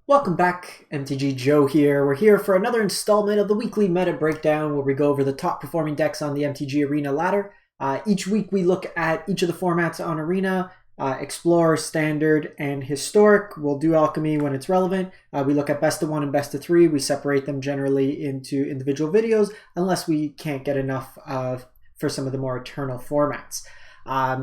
Welcome back, MTG Joe here. We're here for another installment of the weekly meta breakdown where we go over the top performing decks on the MTG Arena ladder. Each week we look at each of the formats on Arena, Explorer, Standard, and Historic. We'll do Alchemy when it's relevant. We look at best of 1 and best of 3. We separate them generally into individual videos unless we can't get enough for some of the more eternal formats.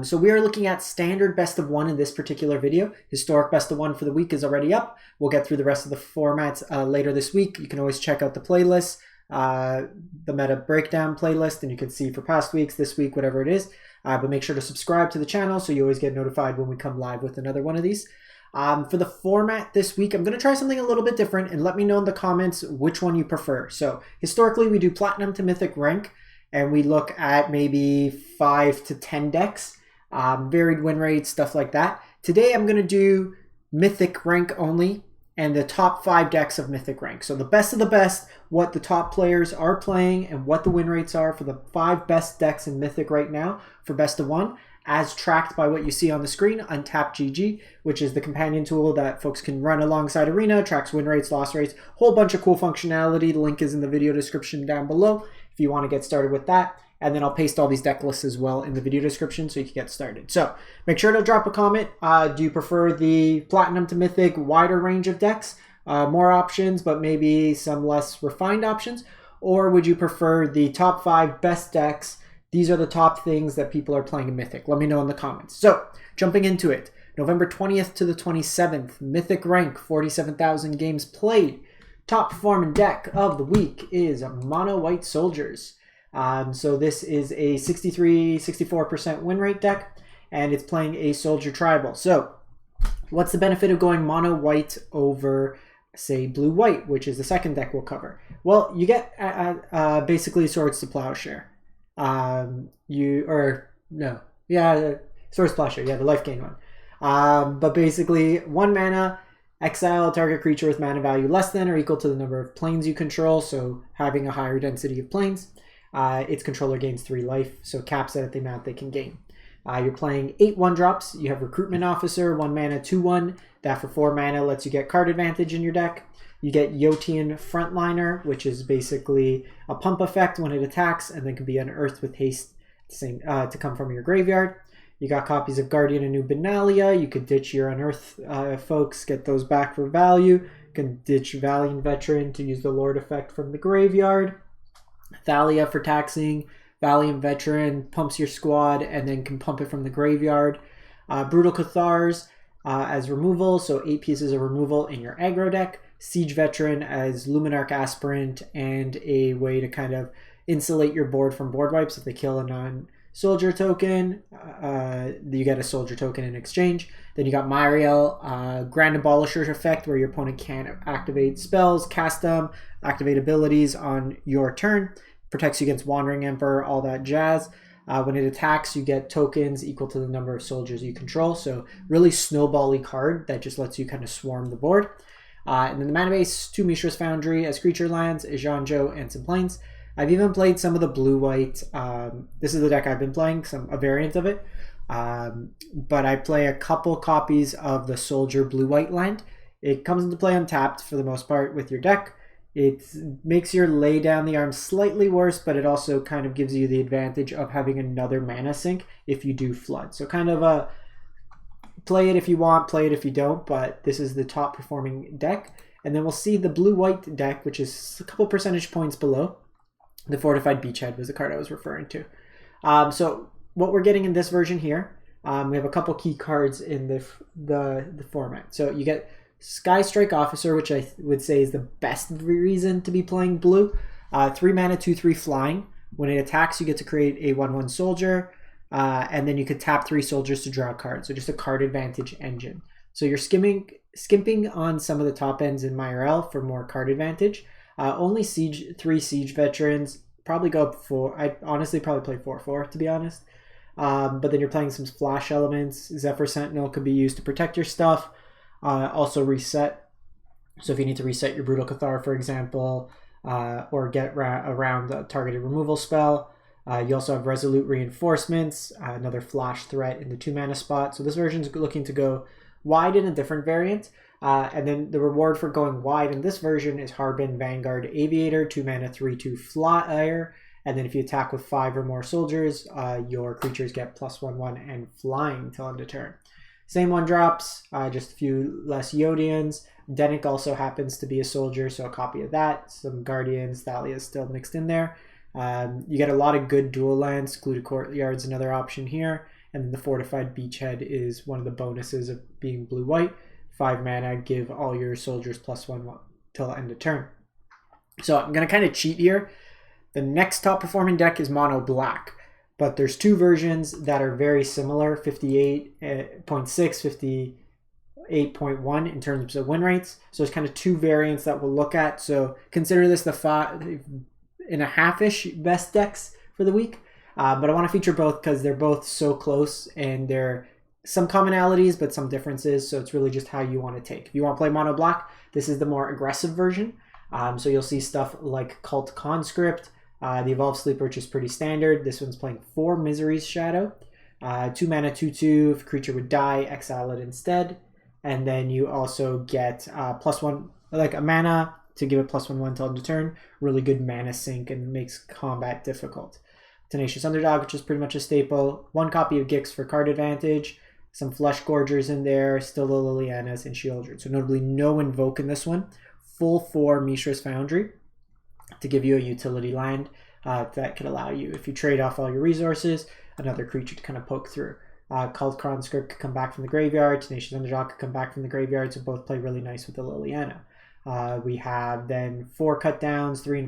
So we are looking at Standard best of 1 in this particular video. Historic best of 1 for the week is already up. We'll get through the rest of the formats later this week. You can always check out the playlist, the meta breakdown playlist, and you can see for past weeks, this week, whatever it is. But make sure to subscribe to the channel so you always get notified when we come live with another one of these. For the format this week, I'm going to try something a little bit different, and let me know in the comments which one you prefer. So historically, we do Platinum to Mythic rank, and we look at maybe 5 to 10 decks, varied win rates, stuff like that. Today I'm going to do Mythic rank only and the top 5 decks of Mythic rank. So the best of the best, what the top players are playing and what the win rates are for the 5 best decks in Mythic right now for best of 1, as tracked by what you see on the screen, UntapedGG, which is the companion tool that folks can run alongside Arena, tracks win rates, loss rates, whole bunch of cool functionality. The link is in the video description down below if you want to get started with that. And then I'll paste all these deck lists as well in the video description so you can get started. So make sure to drop a comment. Do you prefer the Platinum to Mythic wider range of decks, more options, but maybe some less refined options? Or would you prefer the top 5 best decks? These are the top things that people are playing in Mythic. Let me know in the comments. So jumping into it, November 20th to the 27th, Mythic rank, 47,000 games played. Top performing deck of the week is Mono White Soldiers. So this is a 64% win rate deck, and it's playing a Soldier Tribal. So what's the benefit of going Mono White over, say, Blue White, which is the second deck we'll cover? Well, you get basically Swords to Plowshare. Swords to Plowshare, the life gain one. But basically, 1 mana, exile a target creature with mana value less than or equal to the number of planes you control, so having a higher density of planes. Its controller gains 3 life, so caps it at the amount they can gain. You're playing 8 1-drops. You have Recruitment Officer, 1 mana, 2/1. That for 4 mana lets you get card advantage in your deck. You get Yotian Frontliner, which is basically a pump effect when it attacks, and then can be unearthed with haste to come from your graveyard. You got copies of Guardian and Nubenalia. You could ditch your unearth folks, get those back for value. You can ditch Valiant Veteran to use the Lord effect from the graveyard. Thalia for taxing. Valiant Veteran pumps your squad and then can pump it from the graveyard. Brutal Cathars as removal, so 8 pieces of removal in your aggro deck. Siege Veteran as Luminarch Aspirant and a way to kind of insulate your board from board wipes. If they kill a non-soldier token, you get a soldier token in exchange. Then you got Myriel, Grand Abolisher effect, where your opponent can't activate spells, cast them, activate abilities on your turn. Protects you against Wandering Emperor, all that jazz. When it attacks, you get tokens equal to the number of soldiers you control. So really snowball-y card that just lets you kind of swarm the board. And then the mana base, 2 Mishra's Foundry as creature lands, a Zhanzhou, and some planes. I've even played some of the blue-white. This is the deck I've been playing, a variant of it. But I play a couple copies of the Soldier blue-white land. It comes into play untapped for the most part with your deck. It makes your lay down the arm slightly worse, but it also kind of gives you the advantage of having another mana sink if you do flood. So kind of a play it if you want, play it if you don't, but this is the top performing deck. And then we'll see the blue-white deck, which is a couple percentage points below. The Fortified Beachhead was the card I was referring to. So what we're getting in this version here, we have a couple key cards in the format. So you get Sky Strike Officer, which I would say is the best reason to be playing blue. 3 mana, 2/3 flying. When it attacks, you get to create a 1/1 soldier, and then you could tap 3 soldiers to draw a card. So just a card advantage engine. So you're skimping on some of the top ends in Myriel for more card advantage. Only 3 Siege Veterans. Probably go up 4. I'd honestly probably play 4/4 to be honest. But then you're playing some flash elements. Zephyr Sentinel could be used to protect your stuff. Also reset. So if you need to reset your Brutal Cathar, for example, or get around a targeted removal spell. You also have Resolute Reinforcements, another flash threat in the 2 mana spot. So this version is looking to go wide in a different variant. And then the reward for going wide in this version is Harbin Vanguard Aviator, 2 mana, 3/2 flyer. And then if you attack with 5 or more soldiers, your creatures get +1/1 and flying till end of turn. Same one drops, just a few less Yodians. Denick also happens to be a soldier, so a copy of that. Some Guardians, Thalia is still mixed in there. You get a lot of good dual lands. Secluded Courtyard's another option here. And then the Fortified Beachhead is one of the bonuses of being blue-white. 5 mana, give all your soldiers +1/1 till end of turn. So I'm going to kind of cheat here. The next top performing deck is mono black, but there's 2 versions that are very similar, 58.6, 58.1 in terms of win rates. So there's kind of 2 variants that we'll look at. So consider this the 5.5-ish best decks for the week. But I want to feature both because they're both so close and they're some commonalities but some differences. So it's really just how you want to take. If you want to play mono black, this is the more aggressive version. So you'll see stuff like Cult Conscript, the Evolved Sleeper, which is pretty standard. This one's playing 4 Misery's Shadow, 2 mana, 2/2. If a creature would die, exile it instead. And then you also get +1, like a mana to give it +1/1 till end of turn. Really good mana sink and makes combat difficult. Tenacious Underdog, which is pretty much a staple. 1 copy of Gix for card advantage. Some Flesh Gorgers in there. Still the Lilianas and Shieldred. So notably no Invoke in this one. Full 4 Mishra's Foundry to give you a utility land that could allow you, if you trade off all your resources, another creature to kind of poke through. Cult Conscript could come back from the graveyard. Tenacious Underdog could come back from the graveyard. So both play really nice with the Liliana. We have then 4 cut downs, 3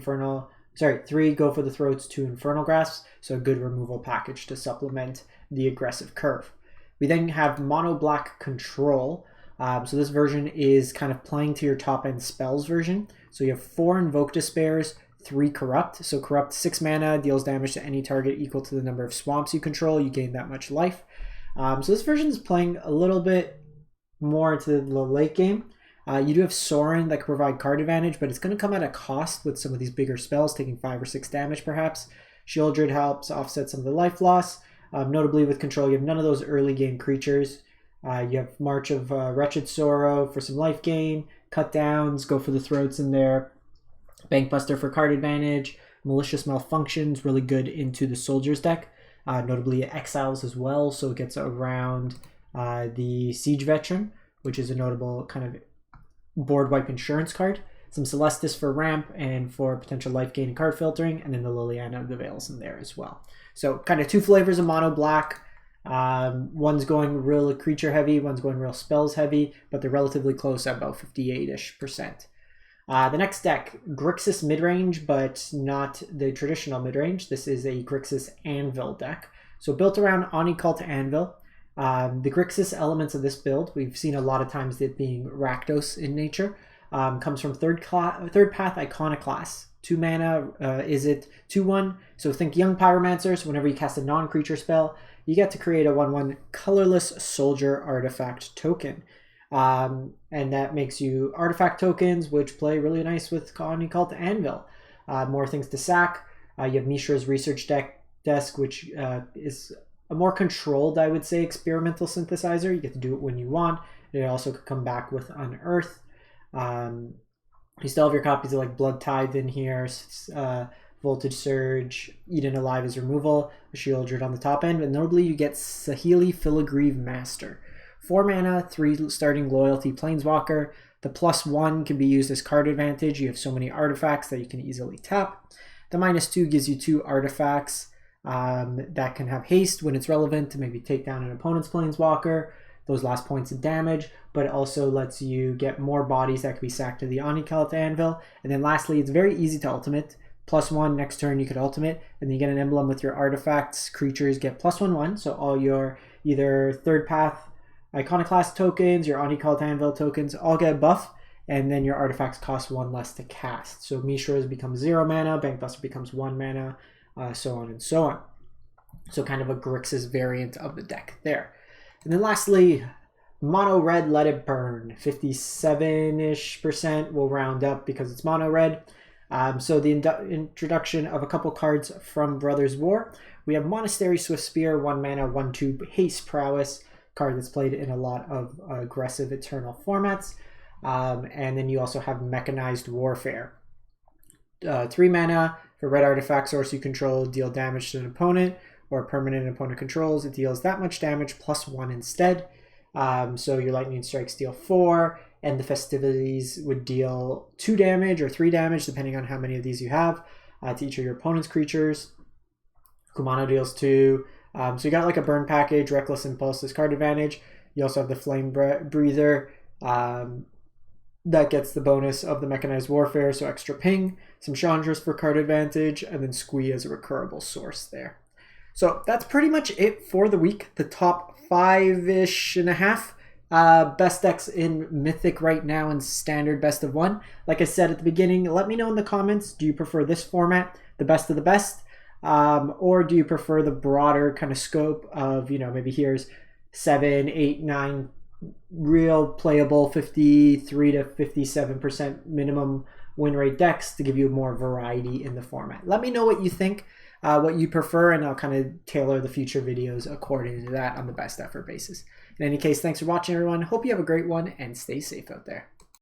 Go for the Throats, 2 Infernal Grasps, so a good removal package to supplement the aggressive curve. We then have Mono Black Control. So this version is kind of playing to your top end spells version. So you have 4 Invoke Despairs, 3 Corrupt. So Corrupt, 6 mana, deals damage to any target equal to the number of swamps you control. You gain that much life. So this version is playing a little bit more into the late game. You do have Sorin that can provide card advantage, but it's going to come at a cost with some of these bigger spells, taking 5 or 6 damage perhaps. Shieldred helps offset some of the life loss. Notably with Control, you have none of those early game creatures. You have March of Wretched Sorrow for some life gain, Cut Downs, Go for the Throats in there, Bankbuster for card advantage, Malicious Malfunctions, really good into the Soldiers deck. Notably Exiles as well, so it gets around the Siege Veteran, which is a notable kind of board wipe insurance card. Some Celestis for ramp and for potential life gain and card filtering, and then the Liliana of the Veils in there as well. So kind of 2 flavors of mono black. One's going real creature heavy, one's going real spells heavy, but they're relatively close at about 58-ish%. The next deck, Grixis midrange, but not the traditional midrange. This is a Grixis Anvil deck. So built around Oni Cult Anvil. The Grixis elements of this build, we've seen a lot of times it being Rakdos in nature, comes from third path Iconoclast. 2 mana, is it 2/1? So think Young Pyromancer, so whenever you cast a non-creature spell, you get to create a 1/1 colorless soldier artifact token. And that makes you artifact tokens, which play really nice with Oni Cult Anvil. More things to sack. You have Mishra's Research Desk, which is a more controlled, I would say, experimental synthesizer. You get to do it when you want. It also could come back with Unearth. You still have your copies of like Blood Tithe in here, Voltage Surge, Eden Alive as removal, a Shieldred on the top end, and notably you get Saheeli Filigree Master. 4 mana, 3 starting loyalty Planeswalker. The +1 can be used as card advantage. You have so many artifacts that you can easily tap. The -2 gives you 2 artifacts that can have haste when it's relevant to maybe take down an opponent's Planeswalker, those last points of damage, but it also lets you get more bodies that can be sacked to the Oni Cult Anvil. And then lastly, it's very easy to ultimate. +1, next turn you could ultimate, and then you get an emblem with your artifacts. Creatures get +1/1, so all your either third path Iconoclast tokens, your Oni Cult Anvil tokens, all get a buff, and then your artifacts cost 1 less to cast. So Mishra's becomes 0 mana, Bankbuster becomes 1 mana, so on and so on. So kind of a Grixis variant of the deck there. And then lastly, mono red, Let It Burn. 57-ish% will round up because it's mono red. So the introduction of a couple cards from Brothers War. We have Monastery Swift Spear, 1 mana, 1/2 haste prowess, card that's played in a lot of aggressive Eternal formats. And then you also have Mechanized Warfare. 3 mana for red artifact source you control, deal damage to an opponent or permanent opponent controls. It deals that much damage plus 1 instead. So your lightning strikes deal 4, and the festivities would deal 2 damage or 3 damage depending on how many of these you have to each of your opponent's creatures. Kumano deals 2. So you got like a burn package, Reckless Impulse, this card advantage. You also have the Flame Breather. That gets the bonus of the Mechanized Warfare, so extra ping, some Chandras for card advantage, and then Squee as a recurable source there. So that's pretty much it for the week. The top 5-ish and a half best decks in Mythic right now and Standard best of 1. Like I said at the beginning, let me know in the comments, do you prefer this format, the best of the best, or do you prefer the broader kind of scope of, maybe here's 7, 8, 9 real playable 53 to 57% minimum win rate decks to give you more variety in the format. Let me know what you think, what you prefer, and I'll kind of tailor the future videos according to that on the best effort basis. In any case, thanks for watching, everyone. Hope you have a great one and stay safe out there.